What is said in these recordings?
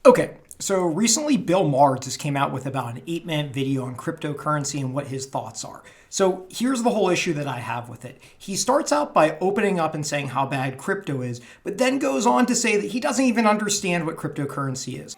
Okay, so recently Bill Maher just came out with about an 8-minute video on cryptocurrency and what his thoughts are. So here's the whole issue that I have with it. He starts out by opening up and saying how bad crypto is, but then goes on to say that he doesn't even understand what cryptocurrency is.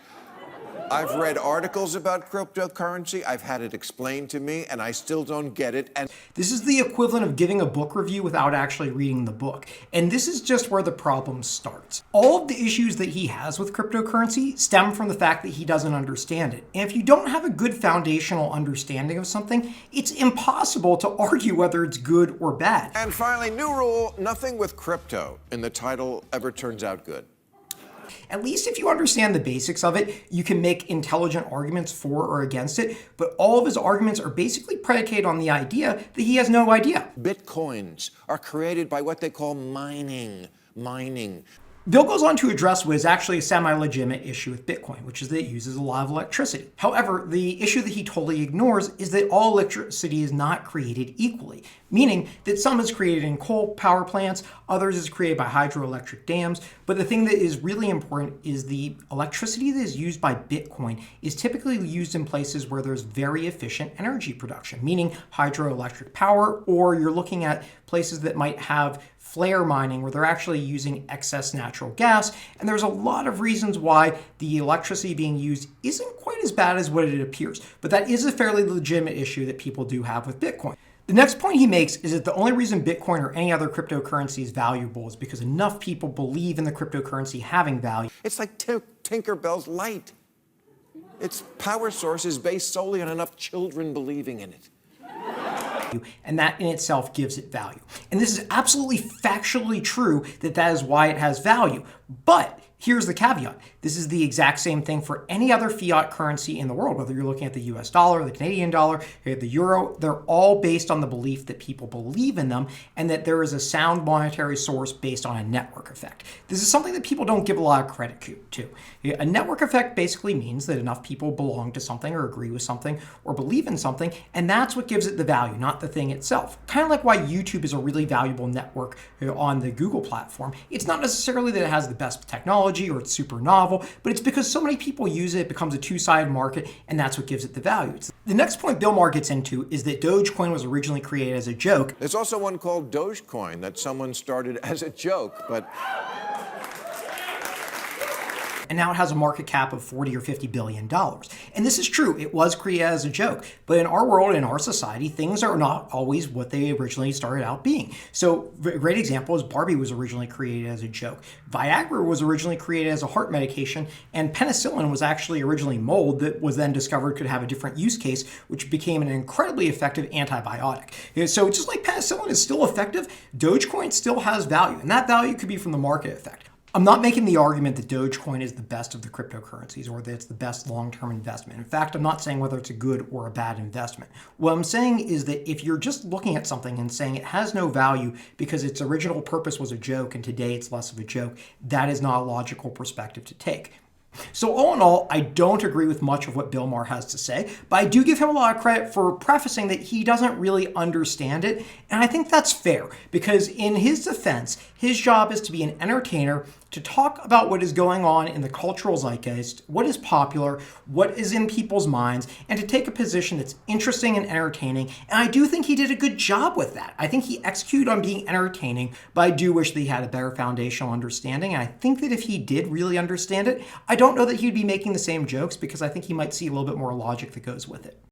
I've read articles about cryptocurrency, I've had it explained to me, and I still don't get it. And this is the equivalent of giving a book review without actually reading the book. And this is just where the problem starts. All of the issues that he has with cryptocurrency stem from the fact that he doesn't understand it. And if you don't have a good foundational understanding of something, it's impossible to argue whether it's good or bad. And finally, new rule, nothing with crypto in the title ever turns out good. At least if you understand the basics of it, you can make intelligent arguments for or against it, but all of his arguments are basically predicated on the idea that he has no idea. Bitcoins are created by what they call mining. Bill goes on to address what is actually a semi-legitimate issue with Bitcoin, which is that it uses a lot of electricity. However, the issue that he totally ignores is that all electricity is not created equally, meaning that some is created in coal power plants, others is created by hydroelectric dams, but the thing that is really important is the electricity that is used by Bitcoin is typically used in places where there's very efficient energy production, meaning hydroelectric power, or you're looking at places that might have flare mining where they're actually using excess natural gas. And there's a lot of reasons why the electricity being used isn't quite as bad as what it appears. But that is a fairly legitimate issue that people do have with Bitcoin. The next point he makes is that the only reason Bitcoin or any other cryptocurrency is valuable is because enough people believe in the cryptocurrency having value. It's like Tinkerbell's light. Its power source is based solely on enough children believing in it. And that in itself gives it value. And this is absolutely factually true that that is why it has value. But here's the caveat. This is the exact same thing for any other fiat currency in the world, whether you're looking at the US dollar, the Canadian dollar, the euro, they're all based on the belief that people believe in them and that there is a sound monetary source based on a network effect. This is something that people don't give a lot of credit to. A network effect basically means that enough people belong to something or agree with something or believe in something, and that's what gives it the value, not the thing itself. Kind of like why YouTube is a really valuable network on the Google platform. It's not necessarily that it has the best technology or it's super novel, but it's because so many people use it, it becomes a two-sided market, and that's what gives it the value. The next point Bill Maher gets into is that Dogecoin was originally created as a joke. There's also one called Dogecoin that someone started as a joke, but and now it has a market cap of $40 or $50 billion. And this is true, it was created as a joke, but in our world, in our society, things are not always what they originally started out being. So a great example is Barbie was originally created as a joke. Viagra was originally created as a heart medication, and penicillin was actually originally mold that was then discovered could have a different use case, which became an incredibly effective antibiotic. So just like penicillin is still effective, Dogecoin still has value, and that value could be from the market effect. I'm not making the argument that Dogecoin is the best of the cryptocurrencies or that it's the best long-term investment. In fact, I'm not saying whether it's a good or a bad investment. What I'm saying is that if you're just looking at something and saying it has no value because its original purpose was a joke and today it's less of a joke, that is not a logical perspective to take. So all in all, I don't agree with much of what Bill Maher has to say, but I do give him a lot of credit for prefacing that he doesn't really understand it. And I think that's fair because in his defense, his job is to be an entertainer, to talk about what is going on in the cultural zeitgeist, what is popular, what is in people's minds, and to take a position that's interesting and entertaining. And I do think he did a good job with that. I think he executed on being entertaining, but I do wish that he had a better foundational understanding. And I think that if he did really understand it, I don't know that he'd be making the same jokes because I think he might see a little bit more logic that goes with it.